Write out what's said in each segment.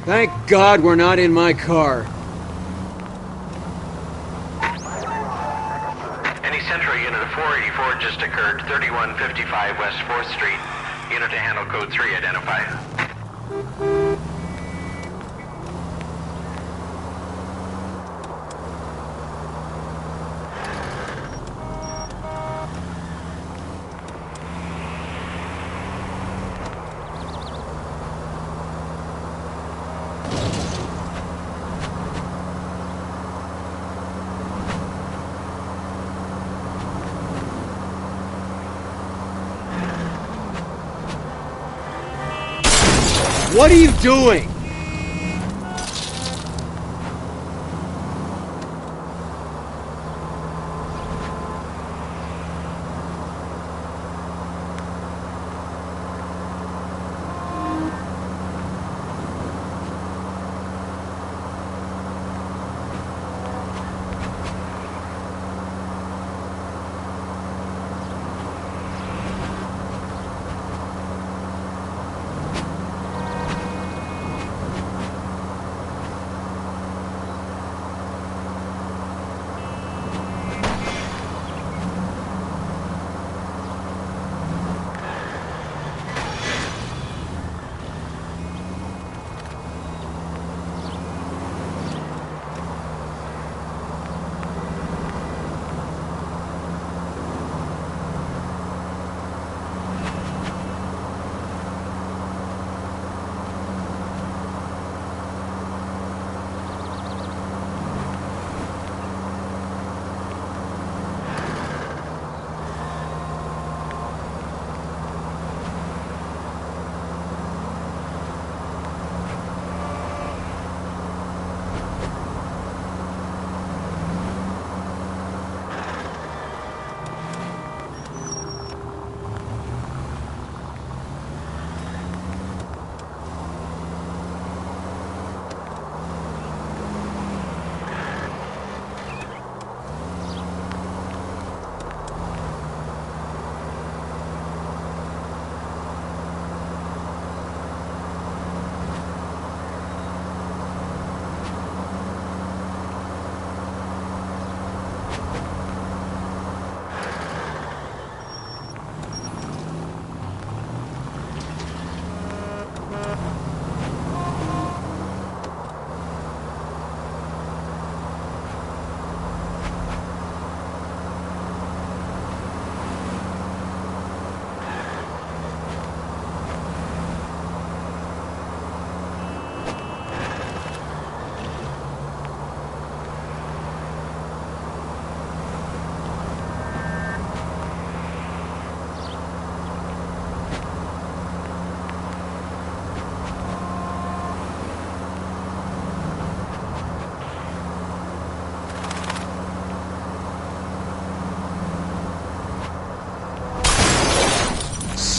Thank God we're not in my car. Any Central unit of 484 just occurred, 3155 West 4th Street. Unit to handle code 3, identify. What are you doing?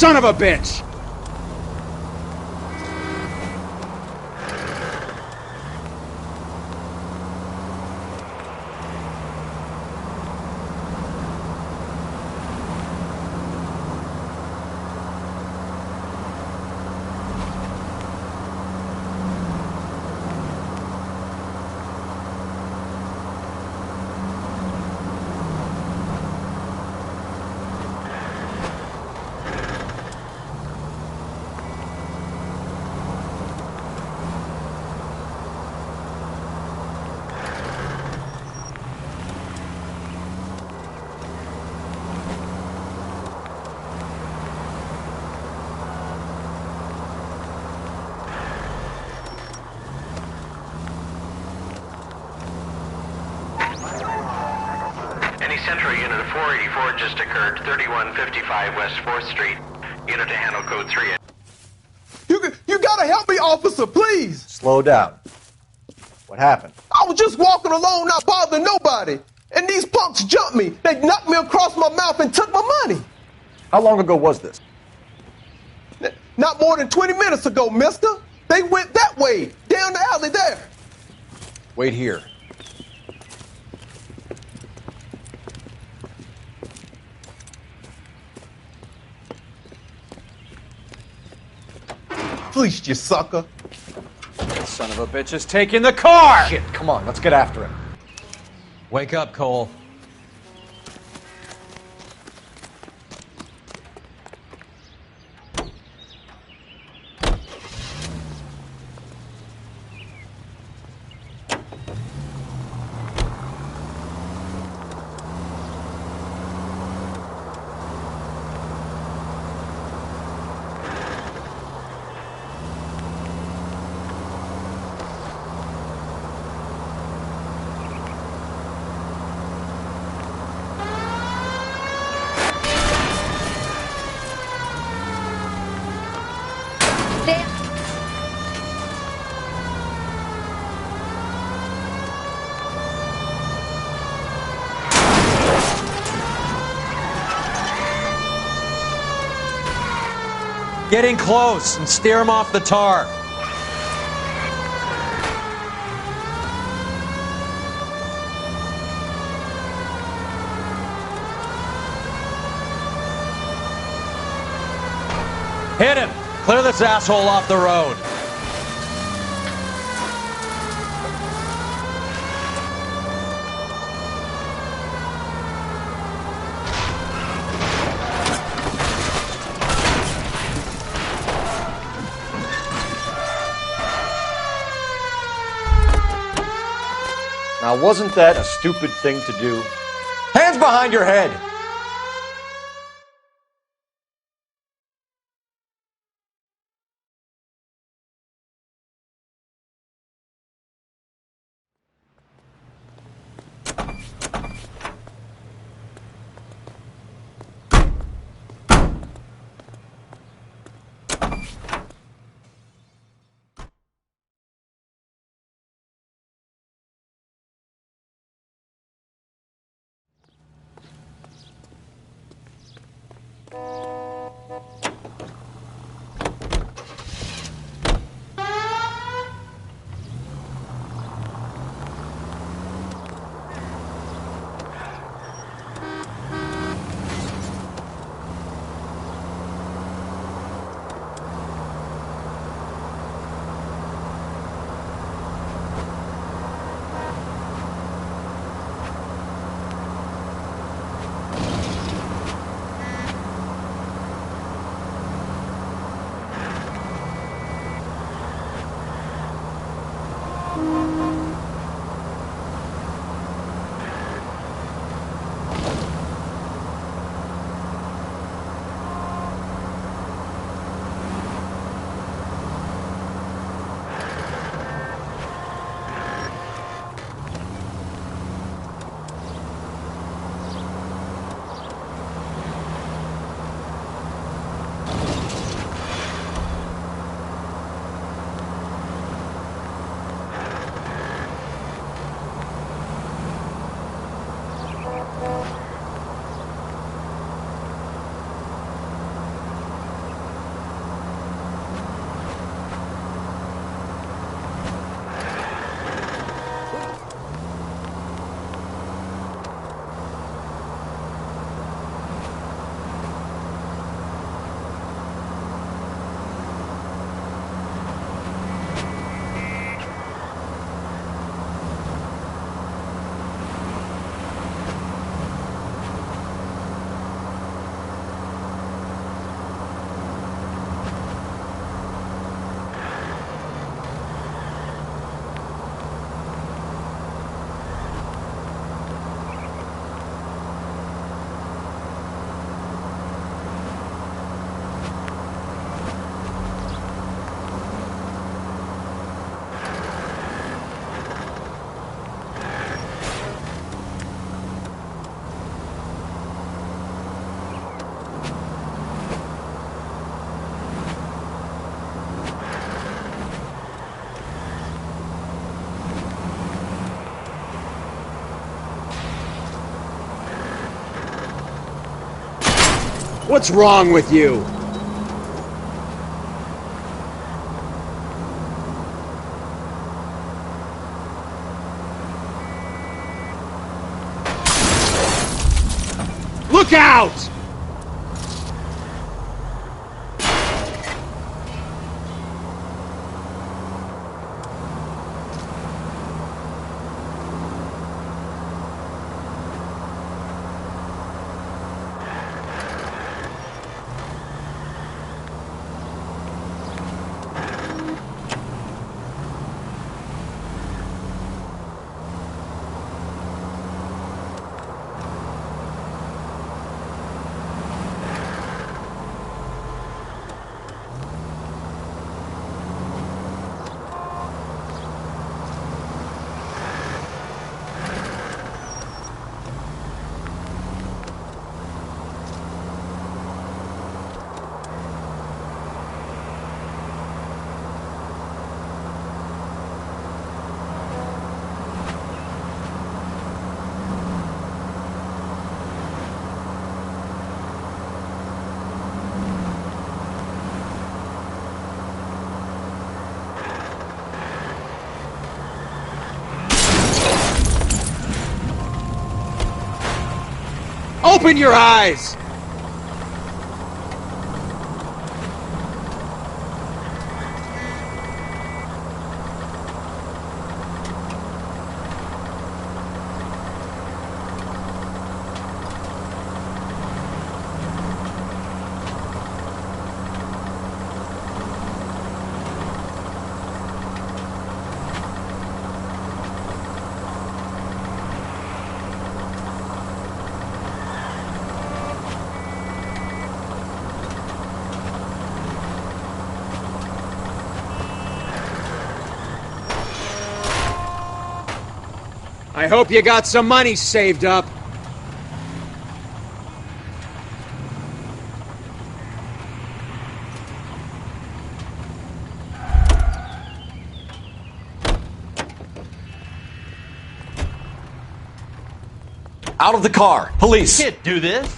Son of a bitch! Central unit of 484 just occurred, 3155 West 4th Street. Unit to handle code 3. You gotta help me, officer, please! Slow down. What happened? I was just walking along, not bothering nobody. And these punks jumped me. They knocked me across my mouth and took my money. How long ago was this? Not more than 20 minutes ago, mister. They went that way, down the alley there. Wait here. Fleeced you, sucker. son of a bitch is taking the car! Shit, come on, let's get after him. Wake up, Cole. Get in close and steer him off the tar. Hit him! Clear this asshole off the road. Now, wasn't that a stupid thing to do? Hands behind your head! What's wrong with you? Look out! Open your eyes! I hope you got some money saved up. Out of the car! Police! Can't do this.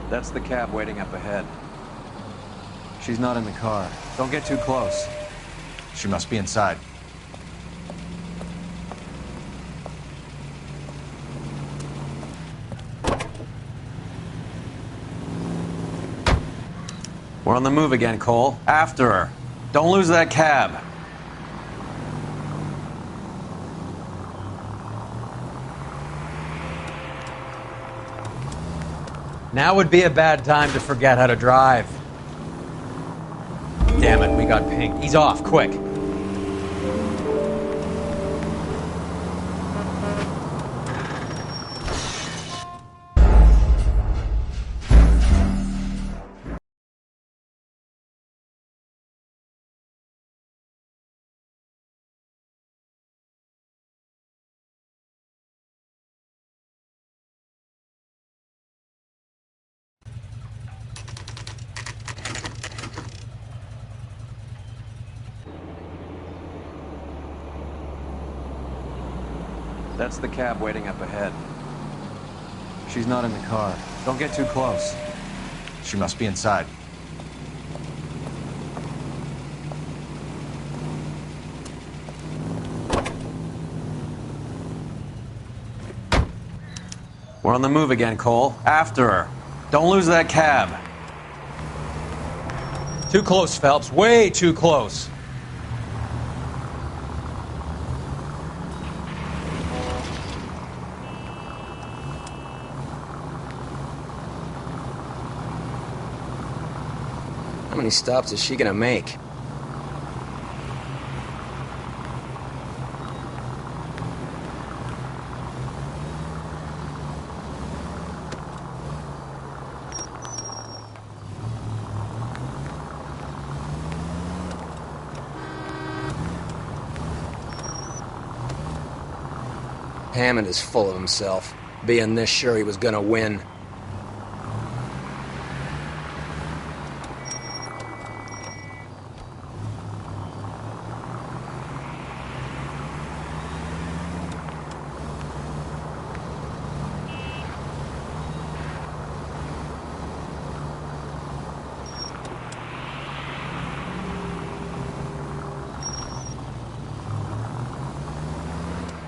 That's the cab waiting up ahead. She's not in the car. Don't get too close. She must be inside. We're on the move again, Cole. After her. Don't lose that cab. Now would be a bad time to forget how to drive. Damn it, we got pinged. He's off, quick. That's the cab waiting up ahead. She's not in the car. Don't get too close. She must be inside. We're on the move again, Cole. After her. Don't lose that cab. Too close, Phelps. Way too close. How many stops is she gonna make? Hammond is full of himself, being this sure he was gonna win.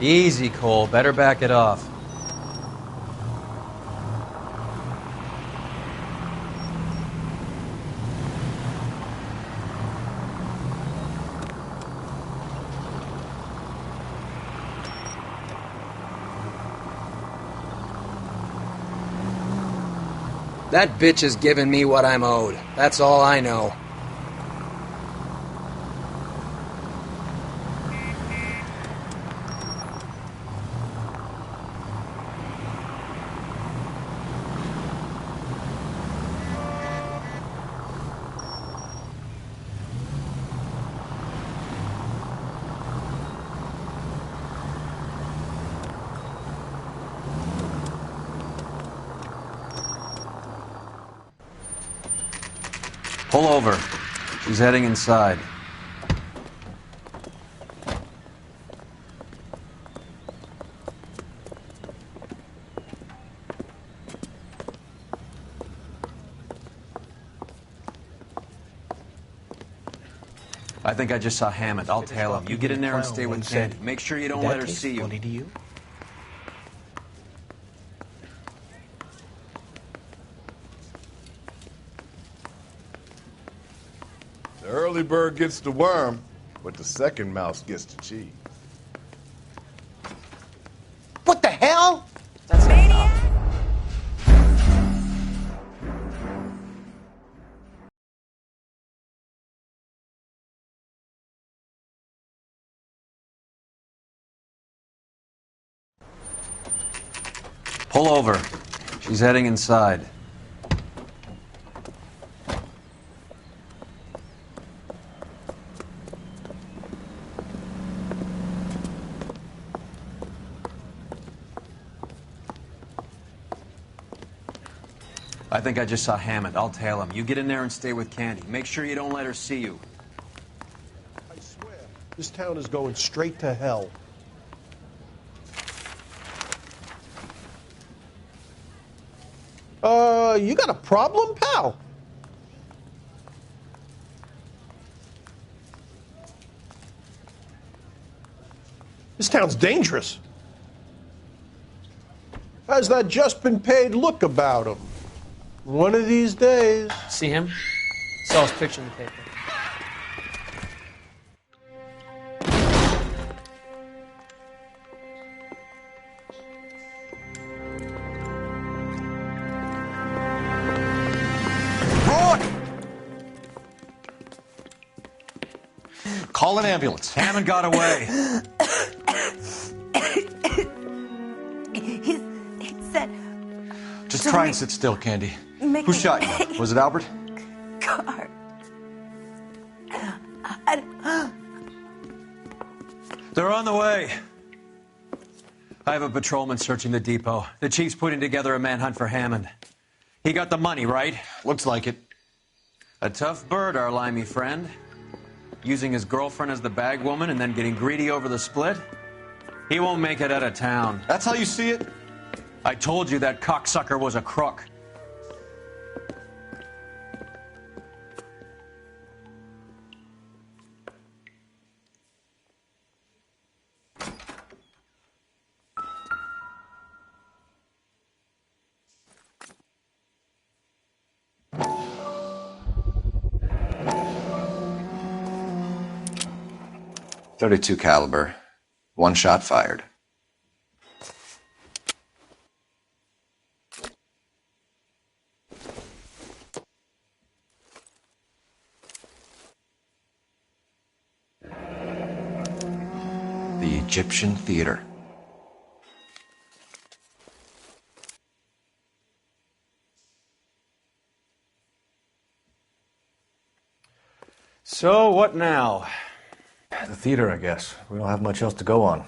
Easy, Cole. Better back it off. That bitch is giving me what I'm owed. That's all I know. Pull over. She's heading inside. I think I just saw Hammond. I'll tail him. You get in there and stay with Candy. Make sure you don't let her see you. To you? The early bird gets the worm, but the second mouse gets the cheese. What the hell? That's enough. Pull over. She's heading inside. I think I just saw Hammond. I'll tail him. You get in there and stay with Candy. Make sure you don't let her see you. I swear, this town is going straight to hell. You got a problem, pal? This town's dangerous. How's that just been paid look about him? One of these days. See him? Saw his picture in the paper. Call an ambulance. Hammond got away. He said... Just try and sit still, Candy. Who shot you? Was it Albert? Car. They're on the way. I have a patrolman searching the depot. The chief's putting together a manhunt for Hammond. He got the money, right? Looks like it. A tough bird, our limey friend. Using his girlfriend as the bag woman and then getting greedy over the split. He won't make it out of town. That's how you see it? I told you that cocksucker was a crook. .32 caliber. One shot fired. The Egyptian Theater. So, what now? The theater, I guess. We don't have much else to go on.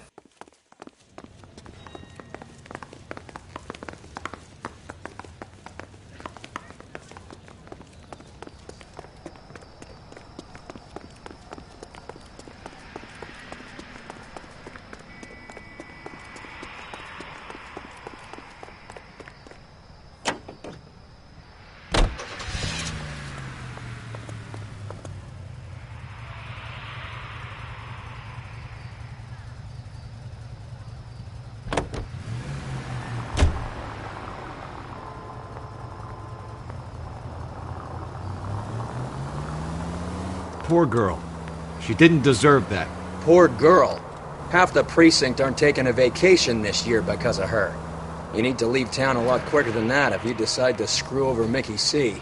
poor girl. She didn't deserve that. Poor girl. Half the precinct aren't taking a vacation this year because of her. You need to leave town a lot quicker than that if you decide to screw over Mickey C.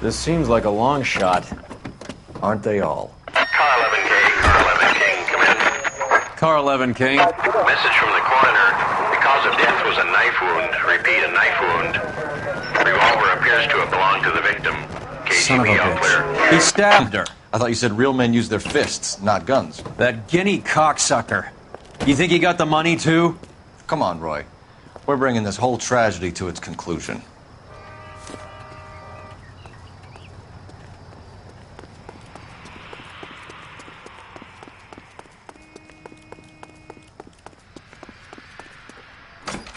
This seems like a long shot. Aren't they all? Car 11K, Car 11 King, come in. Car 11 King. Message from the coroner. The cause of death was a knife wound. Repeat, a knife wound. Revolver appears to have belonged to the victim. Son of a KGB all clear. bitch. He stabbed her. I thought you said real men use their fists, not guns. That guinea cocksucker. You think he got the money, too? Come on, Roy. We're bringing this whole tragedy to its conclusion.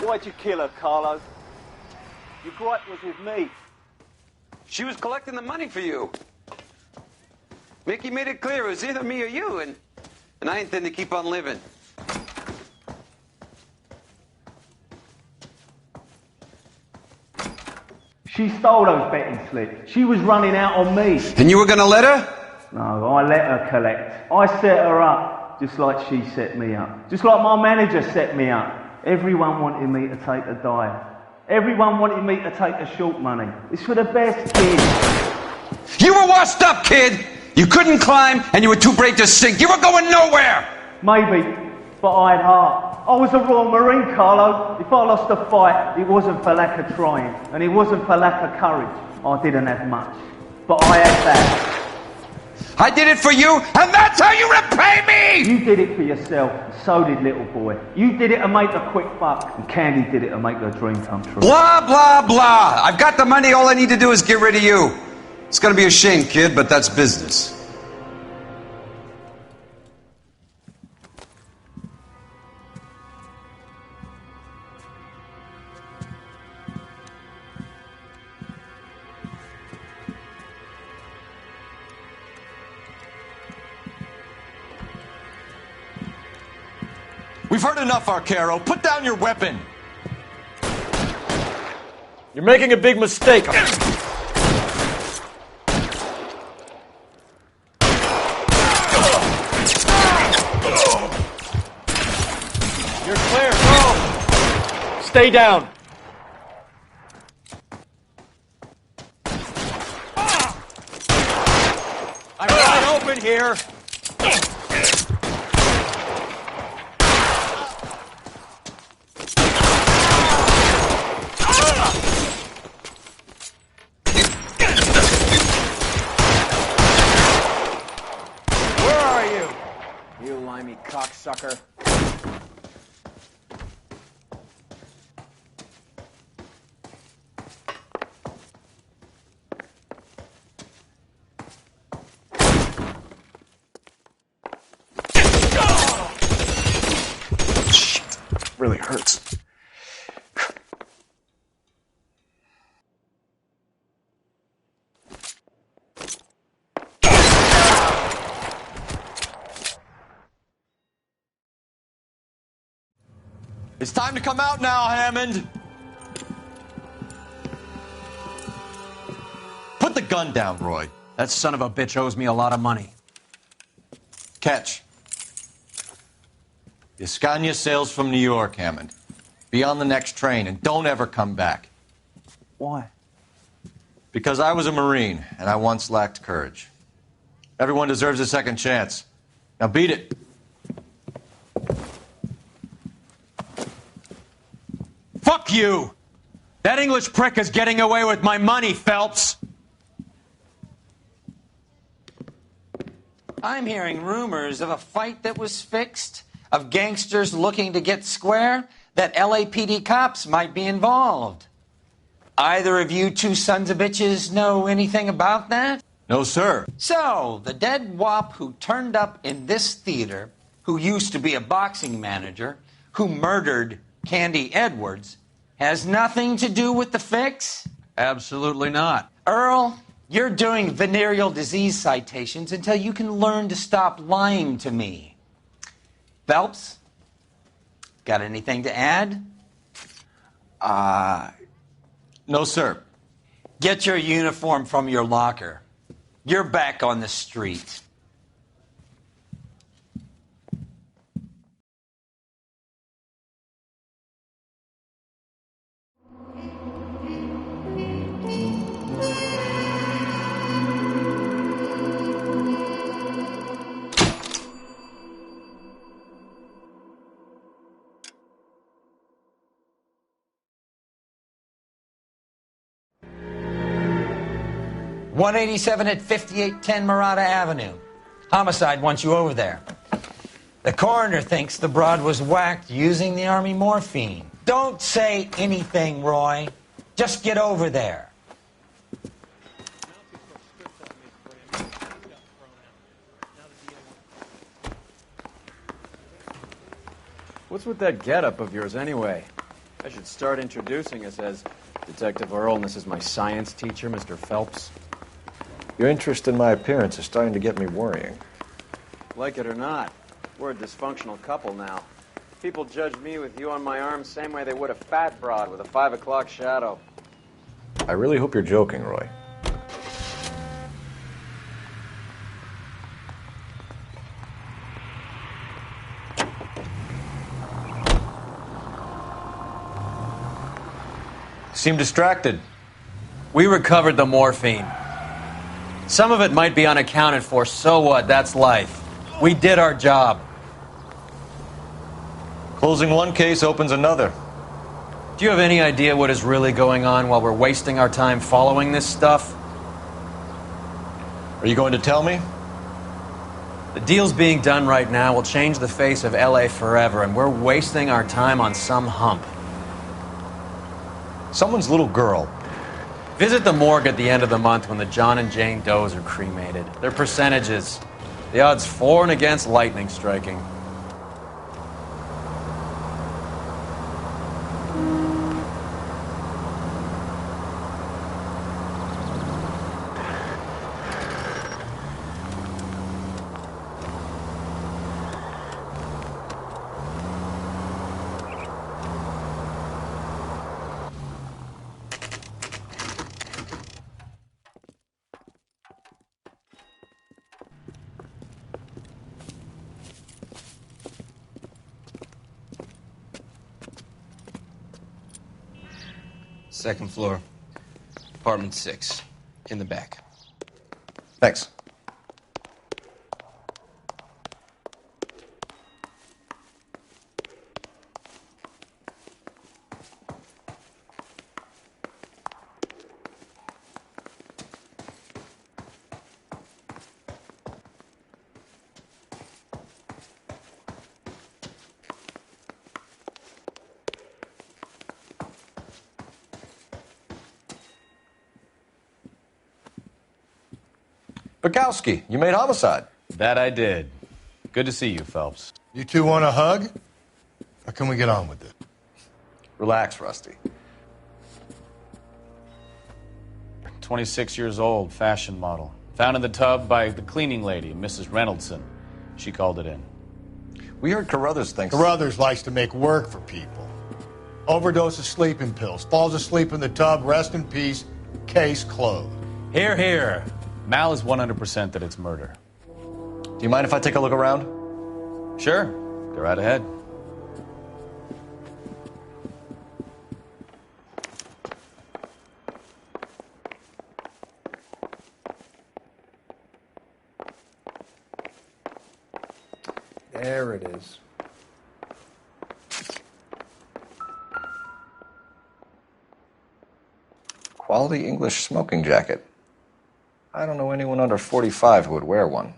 Why'd you kill her, Carlo? Your gripe was with me. She was collecting the money for you. Mickey made it clear it was either me or you, and I intend to keep on living. She stole those betting slips. She was running out on me. And you were gonna let her? No, I let her collect. I set her up, just like she set me up. Just like my manager set me up. Everyone wanted me to take a dive. Everyone wanted me to take the short money. It's for the best, kid. You were washed up, kid! You couldn't climb, and you were too brave to sink. You were going nowhere! Maybe, but I had heart. I was a Royal Marine, Carlo. If I lost a fight, it wasn't for lack of trying, and it wasn't for lack of courage. I didn't have much, but I had that. I did it for you, and that's how you repay me! You did it for yourself, and so did little boy. You did it to make a quick buck, and Candy did it to make her dream come true. Blah, blah, blah. I've got the money. All I need to do is get rid of you. It's gonna be a shame, kid, but that's business. We've heard enough, Arcaro. Put down your weapon. You're making a big mistake. You're clear. Go. Stay down. I'm wide open here. You limey cocksucker. Shit. Really hurts. It's time to come out now, Hammond. Put the gun down, Roy. That son of a bitch owes me a lot of money. Catch. The Escania sails from New York, Hammond. Be on the next train and don't ever come back. Why? Because I was a Marine and I once lacked courage. Everyone deserves a second chance. Now beat it. Fuck you! That English prick is getting away with my money, Phelps! I'm hearing rumors of a fight that was fixed, of gangsters looking to get square, that LAPD cops might be involved. Either of you two sons of bitches know anything about that? No, sir. So, the dead wop who turned up in this theater, who used to be a boxing manager, who murdered Candy Edwards, has nothing to do with the fix? Absolutely not. Earl, You're doing venereal disease citations until you can learn to stop lying to me. Phelps, got anything to add? No, sir. Get your uniform from your locker. You're back on the street. .187 at 5810 Murata Avenue. Homicide wants you over there. The coroner thinks the broad was whacked using the Army morphine. Don't say anything, Roy. Just get over there. What's with that getup of yours, anyway? I should start introducing us as Detective Earl, and this is my science teacher, Mr. Phelps. Your interest in my appearance is starting to get me worrying. Like it or not, we're a dysfunctional couple now. People judge me with you on my arm same way they would a fat broad with a 5 o'clock shadow. I really hope you're joking, Roy. Seem distracted. We recovered the morphine. Some of it might be unaccounted for, so what? That's life. We did our job. Closing one case opens another. Do you have any idea what is really going on while we're wasting our time following this stuff? Are you going to tell me? The deals being done right now will change the face of LA forever, and we're wasting our time on some hump. Someone's little girl. Visit the morgue at the end of the month when the John and Jane Does are cremated. Their percentages. The odds for and against lightning striking. Second floor, apartment 6, in the back. Thanks. Bukowski, you made homicide. That I did. Good to see you, Phelps. You two want a hug? Or can we get on with it? Relax, Rusty. 26 years old, fashion model. Found in the tub by the cleaning lady, Mrs. Reynoldson. She called it in. We heard Carruthers thinks... Carruthers likes to make work for people. Overdose of sleeping pills. Falls asleep in the tub. Rest in peace. Case closed. Here, here. Mal is 100% that it's murder. Do you mind if I take a look around? Sure. Go right ahead. There it is. Quality English smoking jacket. I don't know anyone under 45 who would wear one.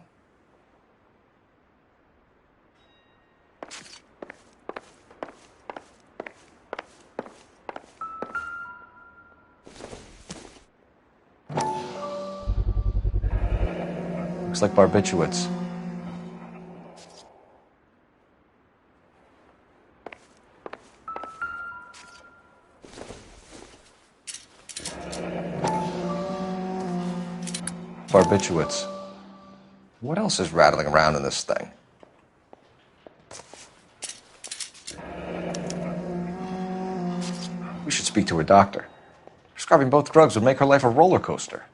Looks like barbiturates. barbiturates. What else is rattling around in this thing? We should speak to a doctor. Prescribing both drugs would make her life a roller coaster.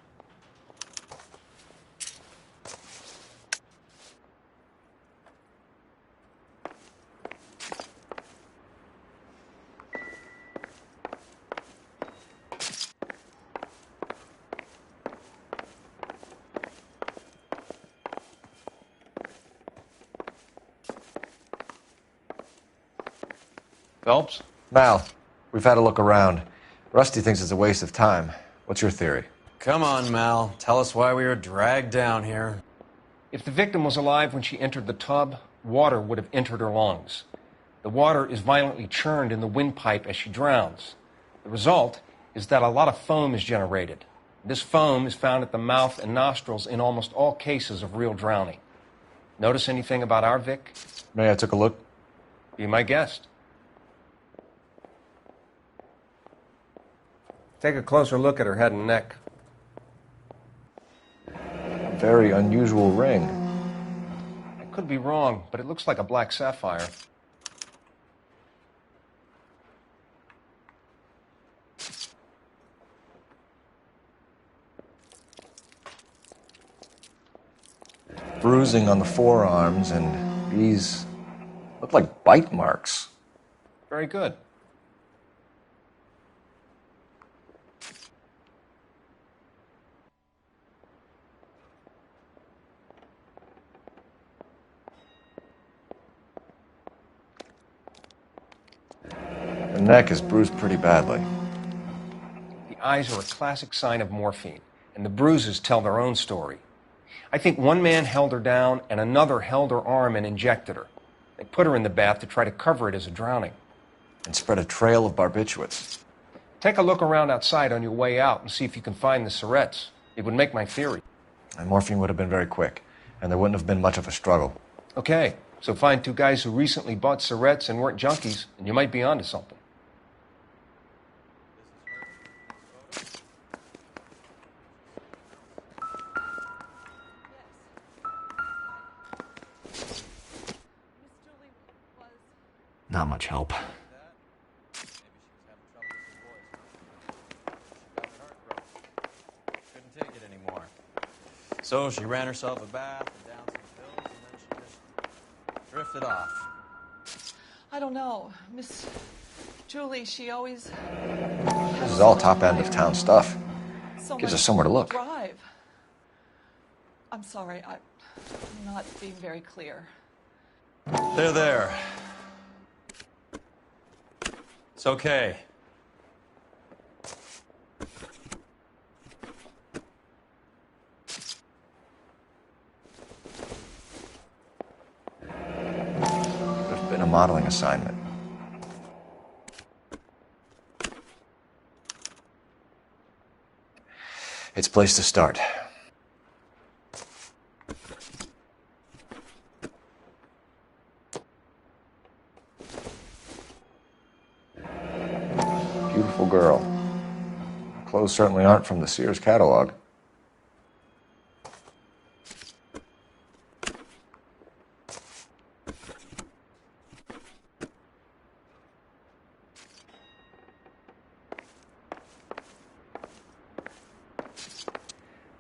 Phelps? Mal, we've had a look around. Rusty thinks it's a waste of time. What's your theory? Come on, Mal. Tell us why we were dragged down here. If the victim was alive when she entered the tub, water would have entered her lungs. The water is violently churned in the windpipe as she drowns. The result is that a lot of foam is generated. This foam is found at the mouth and nostrils in almost all cases of real drowning. Notice anything about our Vic? May I take a look? Be my guest. Take a closer look at her head and neck. A very unusual ring. I could be wrong, but it looks like a black sapphire. Bruising on the forearms, and these look like bite marks. Very good. The neck is bruised pretty badly. The eyes are a classic sign of morphine, and the bruises tell their own story. I think one man held her down and another held her arm and injected her. They put her in the bath to try to cover it as a drowning. And spread a trail of barbiturates. Take a look around outside on your way out and see if you can find the syrettes. It would make my theory. And morphine would have been very quick, and there wouldn't have been much of a struggle. Okay, so find two guys who recently bought syrettes and weren't junkies, and you might be onto something. Not much help. Couldn't take it anymore. So she ran herself a bath and down some pills, and then she just drifted off. I don't know. Miss Julie, she always... This is all top end of town stuff. So Gives much us somewhere to look. Drive. I'm sorry, I'm not being very clear. There. It's okay. There's been a modeling assignment. It's a place to start. Beautiful girl. Clothes certainly aren't from the Sears catalog.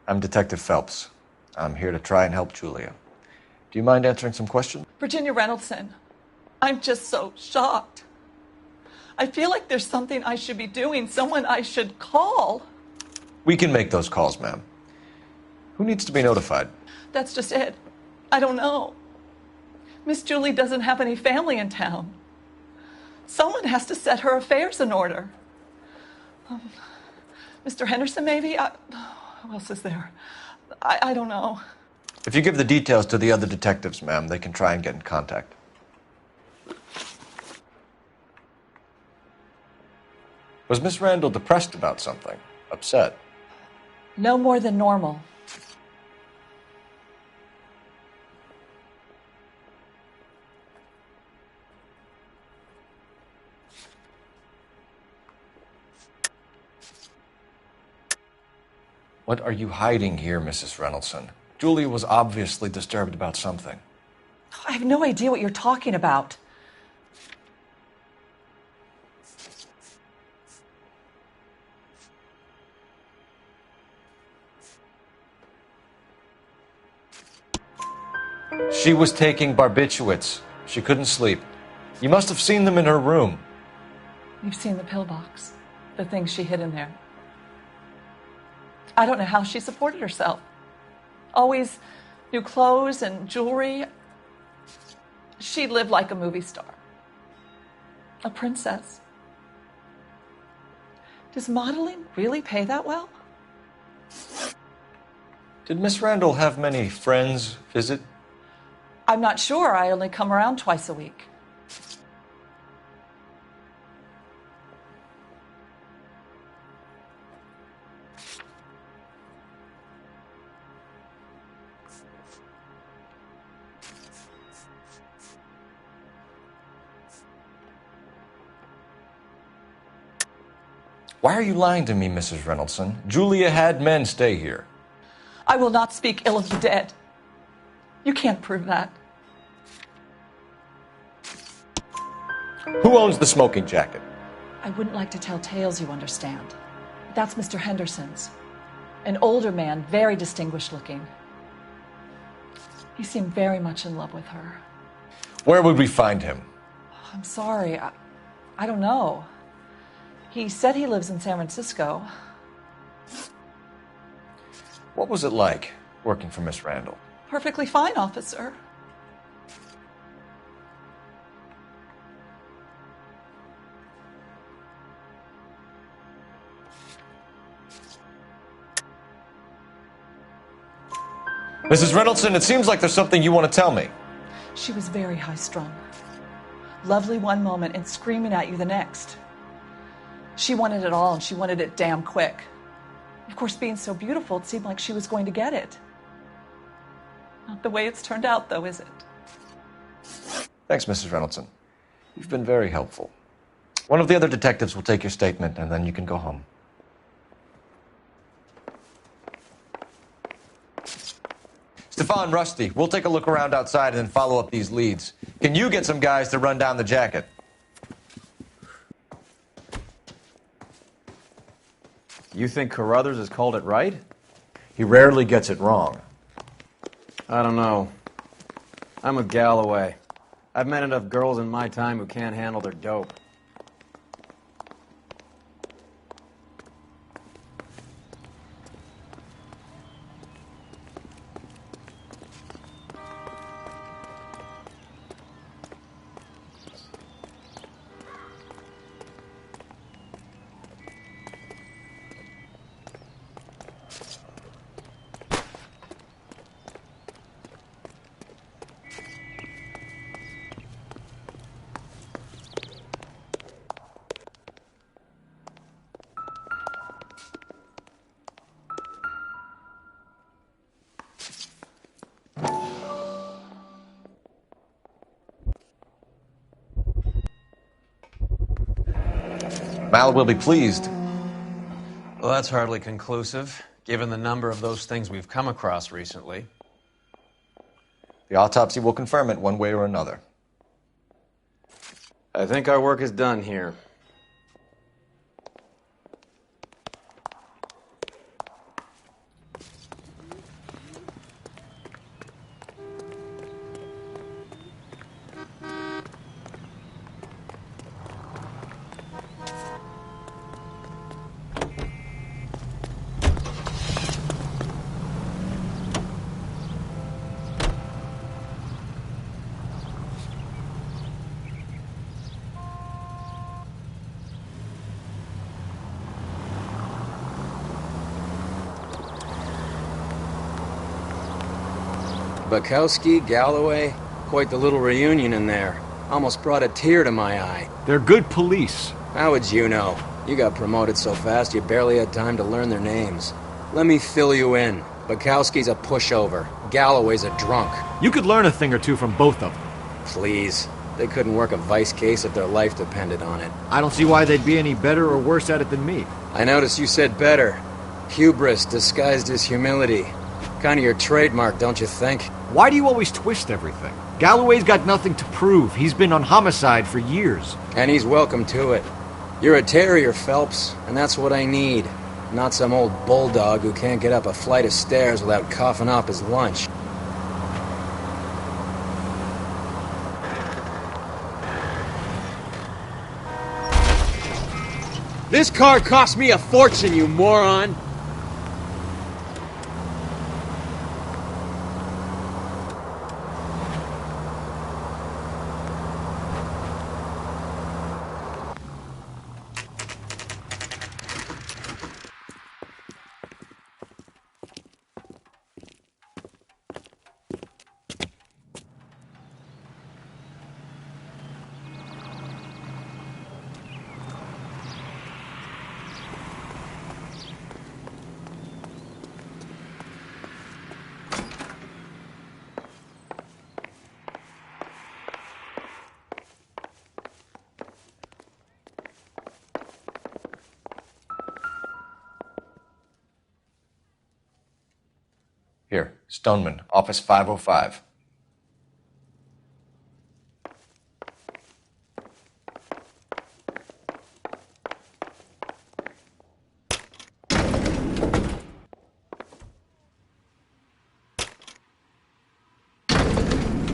I'm Detective Phelps. I'm here to try and help Julia. Do you mind answering some questions? Virginia Reynoldson, I'm just so shocked. I feel like there's something I should be doing, someone I should call. We can make those calls, ma'am. Who needs to be notified? That's just it. I don't know. Miss Julie doesn't have any family in town. Someone has to set her affairs in order. Mr. Henderson, maybe? Who else is there? I don't know. If you give the details to the other detectives, ma'am, they can try and get in contact. Was Miss Randall depressed about something? Upset? No more than normal. What are you hiding here, Mrs. Reynoldson? Julia was obviously disturbed about something. I have no idea what you're talking about. She was taking barbiturates. She couldn't sleep. You must have seen them in her room. You've seen the pillbox, the things she hid in there. I don't know how she supported herself. Always new clothes and jewelry. She lived like a movie star. A princess. Does modeling really pay that well? Did Miss Randall have many friends visit? I'm not sure. I only come around twice a week. Why are you lying to me, Mrs. Reynoldson? Julia had men stay here. I will not speak ill of the dead. You can't prove that. Who owns the smoking jacket? I wouldn't like to tell tales, you understand. That's Mr. Henderson's. An older man, very distinguished looking. He seemed very much in love with her. Where would we find him? I'm sorry. I don't know. He said he lives in San Francisco. What was it like working for Miss Randall? Perfectly fine, officer. Mrs. Reynoldson, it seems like there's something you want to tell me. She was very high-strung. Lovely one moment and screaming at you the next. She wanted it all, and she wanted it damn quick. Of course, being so beautiful, it seemed like she was going to get it. Not the way it's turned out, though, is it? Thanks, Mrs. Reynoldson. You've been very helpful. One of the other detectives will take your statement, and then you can go home. Stefan, Rusty, we'll take a look around outside and then follow up these leads. Can you get some guys to run down the jacket? You think Carruthers has called it right? He rarely gets it wrong. I don't know. I'm with Galloway. I've met enough girls in my time who can't handle their dope. Mal will be pleased. Well, that's hardly conclusive, given the number of those things we've come across recently. The autopsy will confirm it one way or another. I think our work is done here. Bukowski, Galloway, quite the little reunion in there. Almost brought a tear to my eye. They're good police. How would you know? You got promoted so fast you barely had time to learn their names. Let me fill you in. Bukowski's a pushover. Galloway's a drunk. You could learn a thing or two from both of them. Please. They couldn't work a vice case if their life depended on it. I don't see why they'd be any better or worse at it than me. I noticed you said better. Hubris disguised as humility. Kind of your trademark, don't you think? Why do you always twist everything? Galloway's got nothing to prove. He's been on homicide for years. And he's welcome to it. You're a terrier, Phelps, and that's what I need. Not some old bulldog who can't get up a flight of stairs without coughing up his lunch. This car cost me a fortune, you moron! Here, Stoneman, office 505.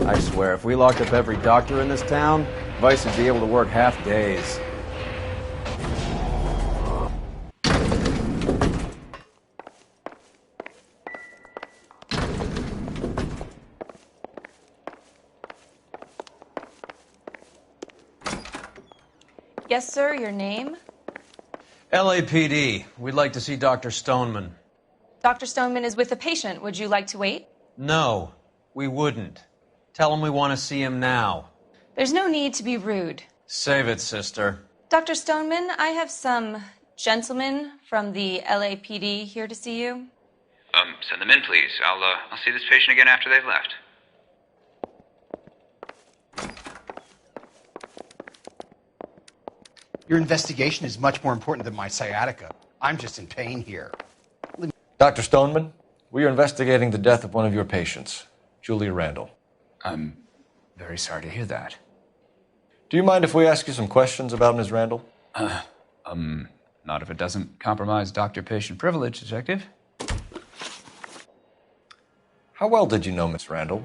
I swear, if we locked up every doctor in this town, Vice would be able to work half days. Yes, sir, your name? LAPD. We'd like to see Dr. Stoneman. Dr. Stoneman is with a patient. Would you like to wait? No, we wouldn't. Tell him we want to see him now. There's no need to be rude. Save it, sister. Dr. Stoneman, I have some gentlemen from the LAPD here to see you. Send them in, please. I'll see this patient again after they've left. Your investigation is much more important than my sciatica. I'm just in pain here. Dr. Stoneman, we are investigating the death of one of your patients, Julia Randall. I'm very sorry to hear that. Do you mind if we ask you some questions about Ms. Randall? Not if it doesn't compromise doctor-patient privilege, Detective. How well did you know Miss Randall?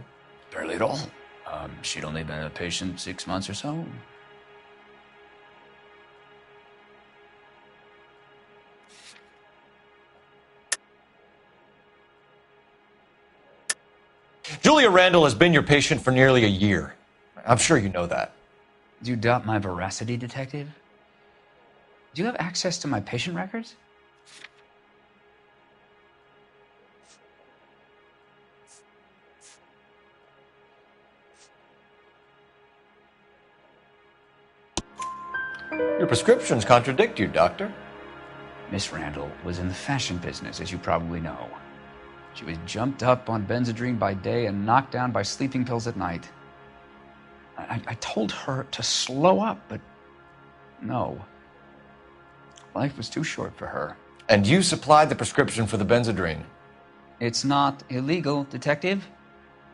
Barely at all. She'd only been a patient 6 months or so. Julia Randall has been your patient for nearly a year. I'm sure you know that. Do you doubt my veracity, Detective? Do you have access to my patient records? Your prescriptions contradict you, Doctor. Miss Randall was in the fashion business, as you probably know. She was jumped up on Benzedrine by day and knocked down by sleeping pills at night. I told her to slow up, but no. Life was too short for her. And you supplied the prescription for the Benzedrine? It's not illegal, Detective.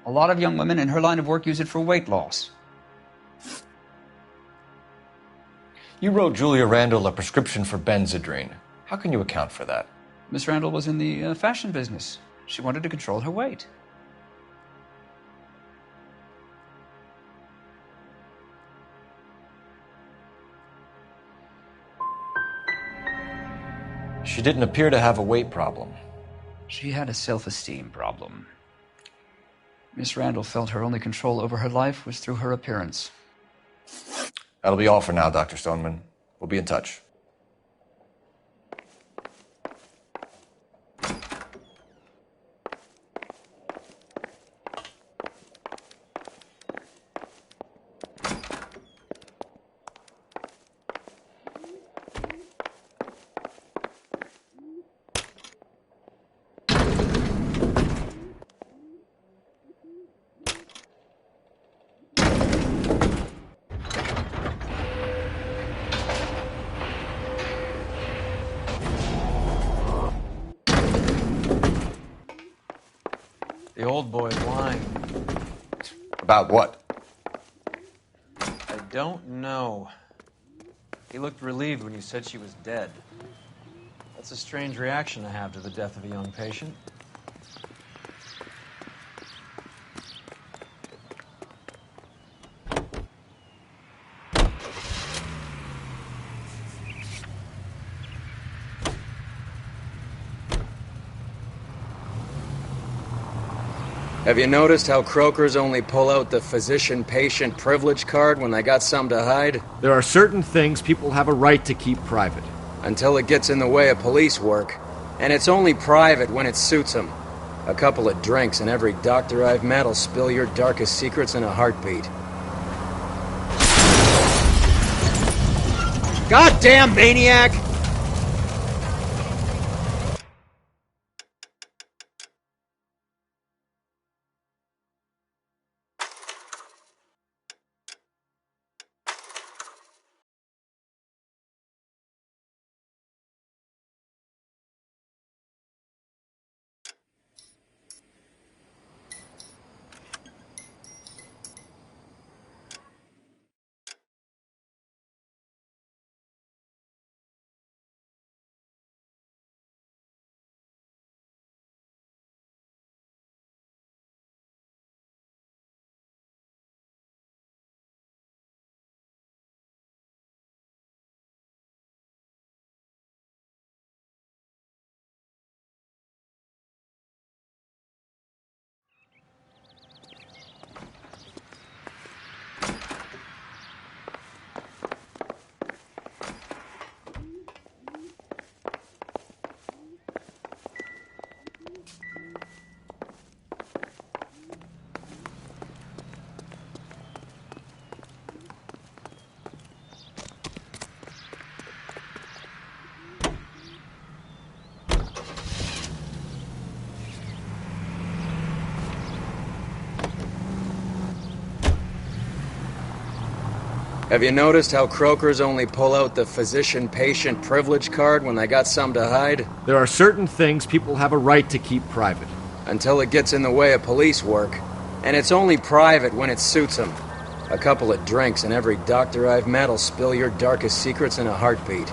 A lot of young women in her line of work use it for weight loss. You wrote Julia Randall a prescription for Benzedrine. How can you account for that? Miss Randall was in the fashion business. She wanted to control her weight. She didn't appear to have a weight problem. She had a self-esteem problem. Miss Randall felt her only control over her life was through her appearance. That'll be all for now, Dr. Stoneman. We'll be in touch. old boy's lying. About what? I don't know. He looked relieved when you said she was dead. That's a strange reaction to have to the death of a young patient. Have you noticed how croakers only pull out the physician-patient privilege card when they got something to hide? There are certain things people have a right to keep private. Until it gets in the way of police work. And it's only private when it suits them. A couple of drinks and every doctor I've met will spill your darkest secrets in a heartbeat. Goddamn maniac! Have you noticed how croakers only pull out the physician-patient privilege card when they got something to hide? There are certain things people have a right to keep private. Until it gets in the way of police work. And it's only private when it suits them. A couple of drinks and every doctor I've met will spill your darkest secrets in a heartbeat.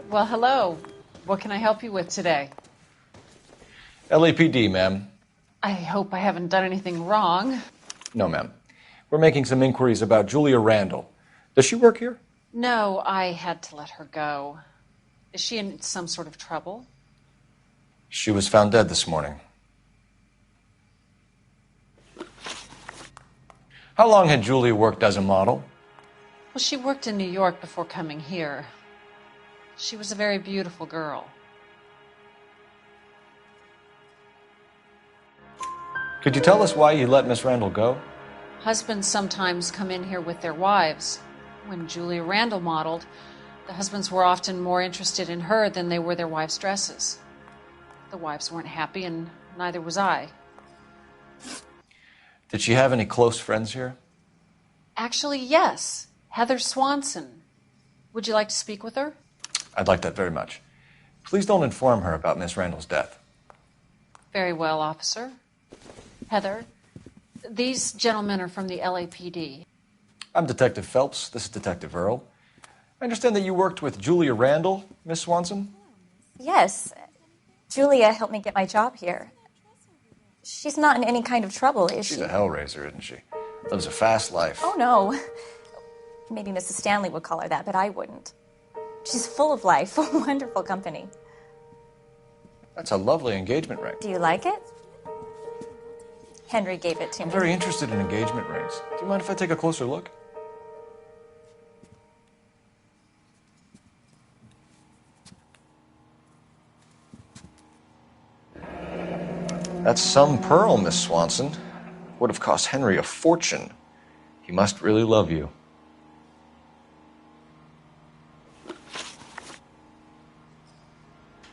Well, hello. What can I help you with today? LAPD, ma'am. I hope I haven't done anything wrong. No, ma'am. We're making some inquiries about Julia Randall. Does she work here? No, I had to let her go. Is she in some sort of trouble? She was found dead this morning. How long had Julia worked as a model? Well, she worked in New York before coming here. She was a very beautiful girl. Could you tell us why you let Miss Randall go? Husbands sometimes come in here with their wives. When Julia Randall modeled, the husbands were often more interested in her than they were their wives' dresses. The wives weren't happy, and neither was I. Did she have any close friends here? Actually, yes. Heather Swanson. Would you like to speak with her? I'd like that very much. Please don't inform her about Miss Randall's death. Very well, officer. Heather, these gentlemen are from the LAPD. I'm Detective Phelps. This is Detective Earl. I understand that you worked with Julia Randall, Miss Swanson? Yes. Julia helped me get my job here. She's not in any kind of trouble, is she? She's a hellraiser, isn't she? Lives a fast life. Oh, no. Maybe Mrs. Stanley would call her that, but I wouldn't. She's full of life, wonderful company. That's a lovely engagement ring. Do you like it? Henry gave it to me. I'm very interested in engagement rings. Do you mind if I take a closer look? That's some pearl, Miss Swanson. would have cost Henry a fortune. He must really love you.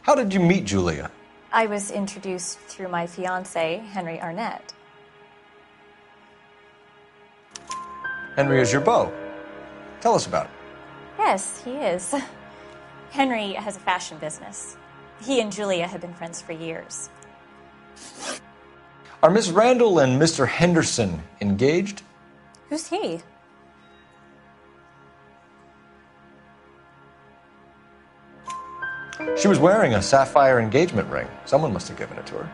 How did you meet Julia? I was introduced through my fiance, Henry Arnett. Henry is your beau. Tell us about it. Yes, he is. Henry has a fashion business. He and Julia have been friends for years. Are Miss Randall and Mr. Henderson engaged? Who's he? She was wearing a sapphire engagement ring. Someone must have given it to her.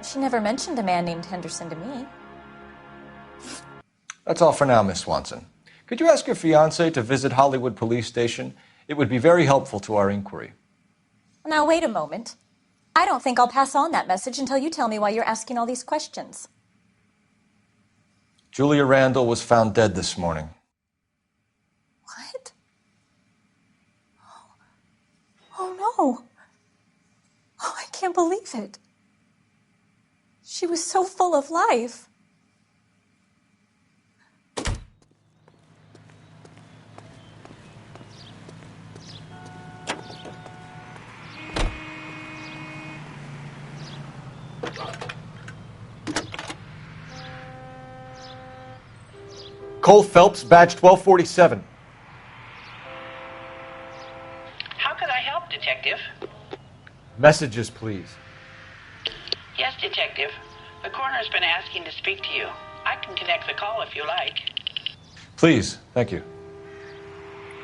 She never mentioned a man named Henderson to me. That's all for now, Miss Swanson. Could you ask your fiancé to visit Hollywood Police Station? It would be very helpful to our inquiry. Now, wait a moment. I don't think I'll pass on that message until you tell me why you're asking all these questions. Julia Randall was found dead this morning. What? Oh, no. Oh, I can't believe it. She was so full of life. Cole Phelps, badge 1247. How could I help, Detective? Messages, please. Yes, Detective. The coroner's been asking to speak to you. I can connect the call if you like. Please, thank you.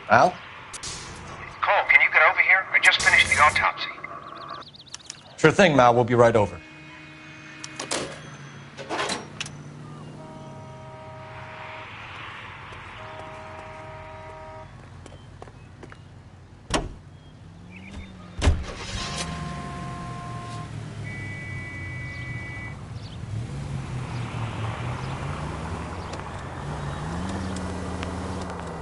Al? Cole, can you get over here? I just finished the autopsy. Sure thing, Mal. We'll be right over.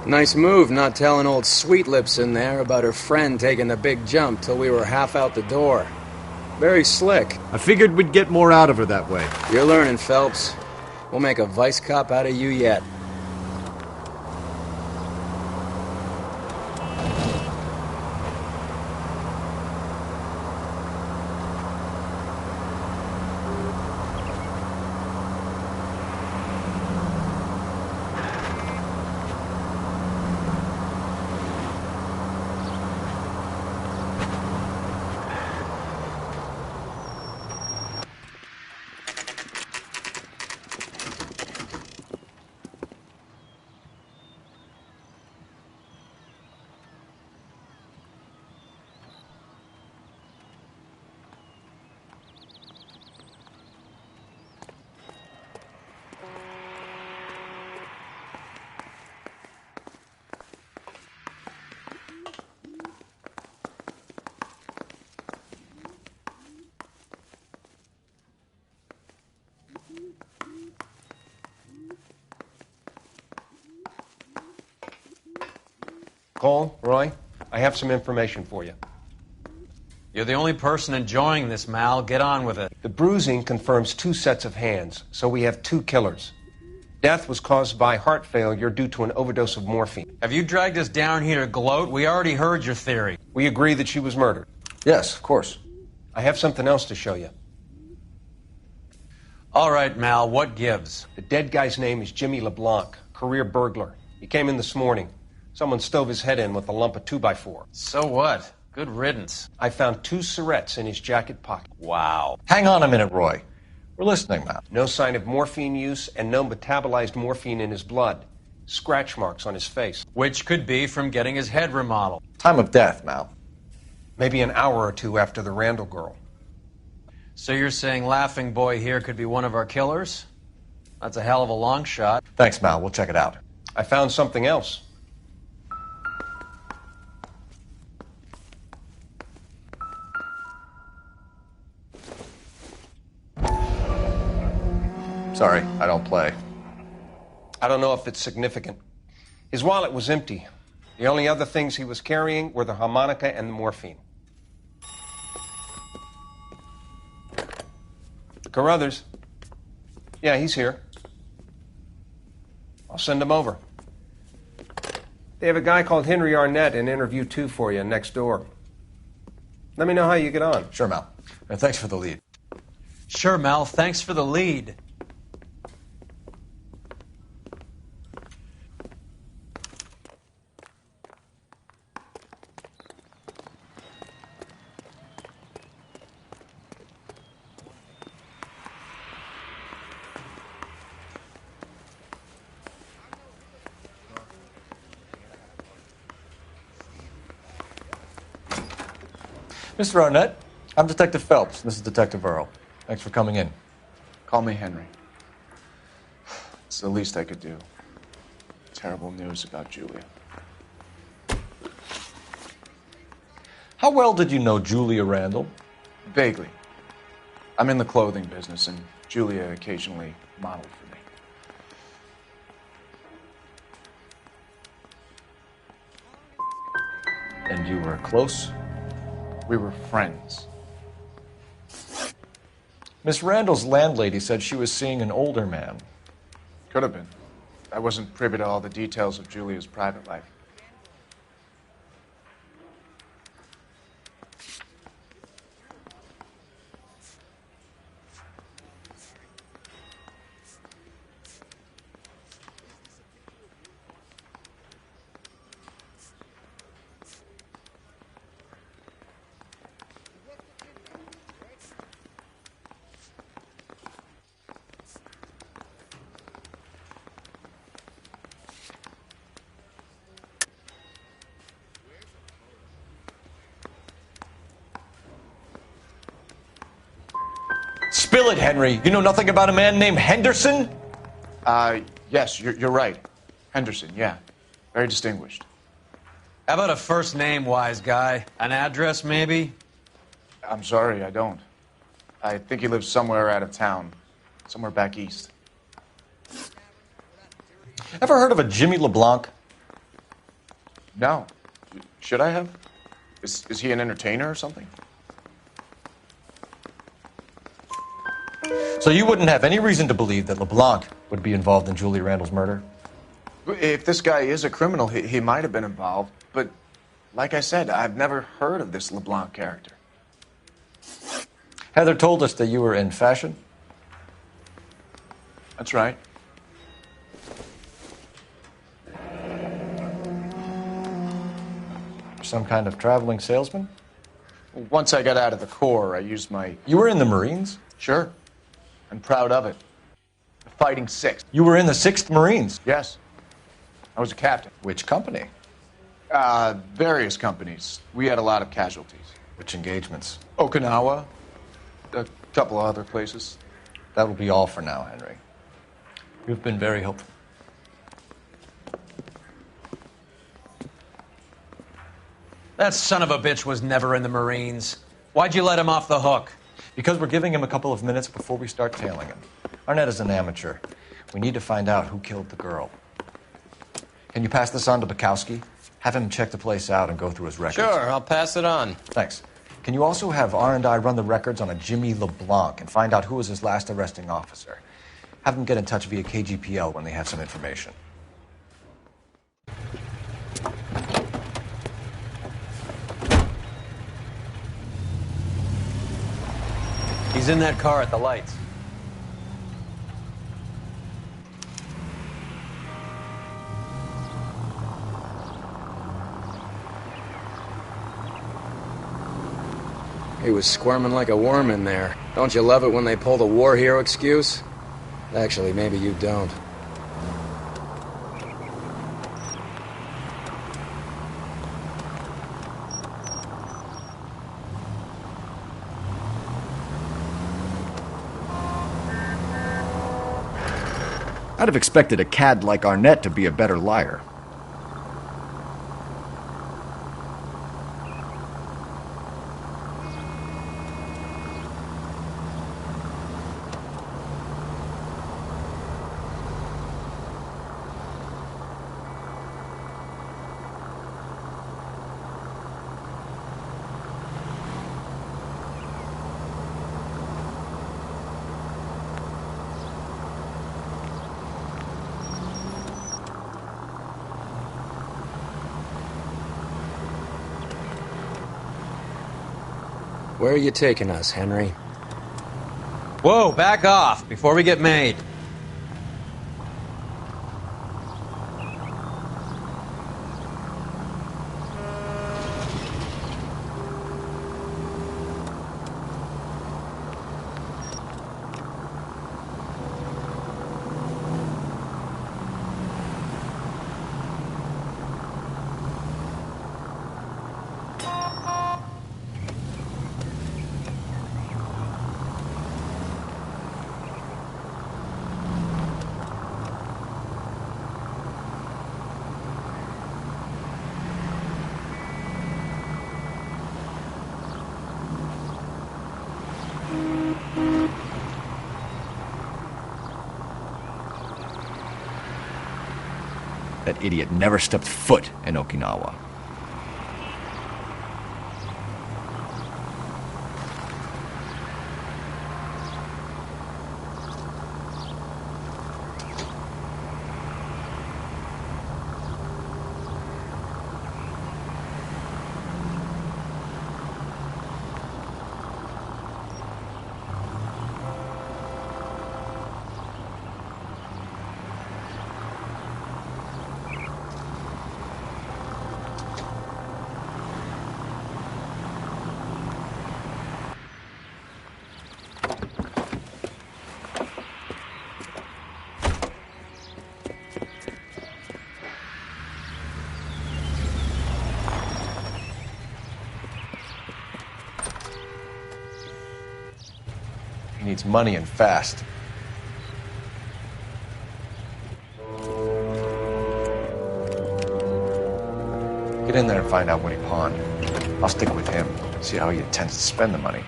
Nice move not telling old Sweet Lips in there about her friend taking the big jump till we were half out the door. Very slick. I figured we'd get more out of her that way. You're learning, Phelps. We'll make a vice cop out of you yet. Cole, Roy, I have some information for you. You're the only person enjoying this, Mal. Get on with it. The bruising confirms 2 sets of hands, so we have 2 killers. Death was caused by heart failure due to an overdose of morphine. Have you dragged us down here to gloat? We already heard your theory. We agree that she was murdered. Yes, of course. I have something else to show you. All right, Mal, what gives? The dead guy's name is Jimmy LeBlanc, career burglar. He came in this morning. Someone stove his head in with a lump of 2x4. So what? Good riddance. I found 2 cigarettes in his jacket pocket. Wow. Hang on a minute, Roy. We're listening, Mal. No sign of morphine use and no metabolized morphine in his blood. Scratch marks on his face. Which could be from getting his head remodeled. Time of death, Mal. Maybe an hour or 2 after the Randall girl. So you're saying Laughing Boy here could be one of our killers? That's a hell of a long shot. Thanks, Mal. We'll check it out. I found something else. Sorry, I don't play. I don't know if it's significant. His wallet was empty. The only other things he was carrying were the harmonica and the morphine. Carruthers, Yeah, he's here. I'll send him over. They have a guy called Henry Arnett in interview 2 for you next door. Let me know how you get on. Sure, Mel. And thanks for the lead. Sure, Mel. Thanks for the lead. Mr. Arnett, I'm Detective Phelps. This is Detective Earl. Thanks for coming in. Call me Henry. It's the least I could do. Terrible news about Julia. How well did you know Julia Randall? Vaguely. I'm in the clothing business, and Julia occasionally modeled for me. And you were close? We were friends. Miss Randall's landlady said she was seeing an older man. Could have been. I wasn't privy to all the details of Julia's private life. Spill it, Henry. You know nothing about a man named Henderson? Yes, you're right. Henderson, yeah. Very distinguished. How about a first name, wise guy? An address, maybe? I'm sorry, I don't. I think he lives somewhere out of town. Somewhere back east. Ever heard of a Jimmy LeBlanc? No. Should I have? Is he an entertainer or something? So you wouldn't have any reason to believe that LeBlanc would be involved in Julia Randall's murder? If this guy is a criminal, he might have been involved. But like I said, I've never heard of this LeBlanc character. Heather told us that you were in fashion. That's right. Some kind of traveling salesman? Once I got out of the Corps, I used my... You were in the Marines? Sure. I'm proud of it. The Fighting Sixth. You were in the 6th Marines? Yes. I was a captain. Which company? Various companies. We had a lot of casualties. Which engagements? Okinawa. A couple of other places. That will be all for now, Henry. You've been very helpful. That son of a bitch was never in the Marines. Why'd you let him off the hook? Because we're giving him a couple of minutes before we start tailing him. Arnett is an amateur. We need to find out who killed the girl. Can you pass this on to Bukowski? Have him check the place out and go through his records. Sure, I'll pass it on. Thanks. Can you also have R&I run the records on a Jimmy LeBlanc and find out who was his last arresting officer? Have them get in touch via KGPL when they have some information. He's in that car at the lights. He was squirming like a worm in there. Don't you love it when they pull the war hero excuse? Actually, maybe you don't. I'd have expected a cad like Arnett to be a better liar. Where are you taking us, Henry? Whoa, back off before we get made. That idiot never stepped foot in Okinawa. He needs money and fast. Get in there and find out what he pawned. I'll stick with him, see how he intends to spend the money.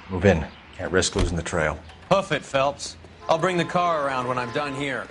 Move in. Can't risk losing the trail. Hoof it, Phelps. I'll bring the car around when I'm done here.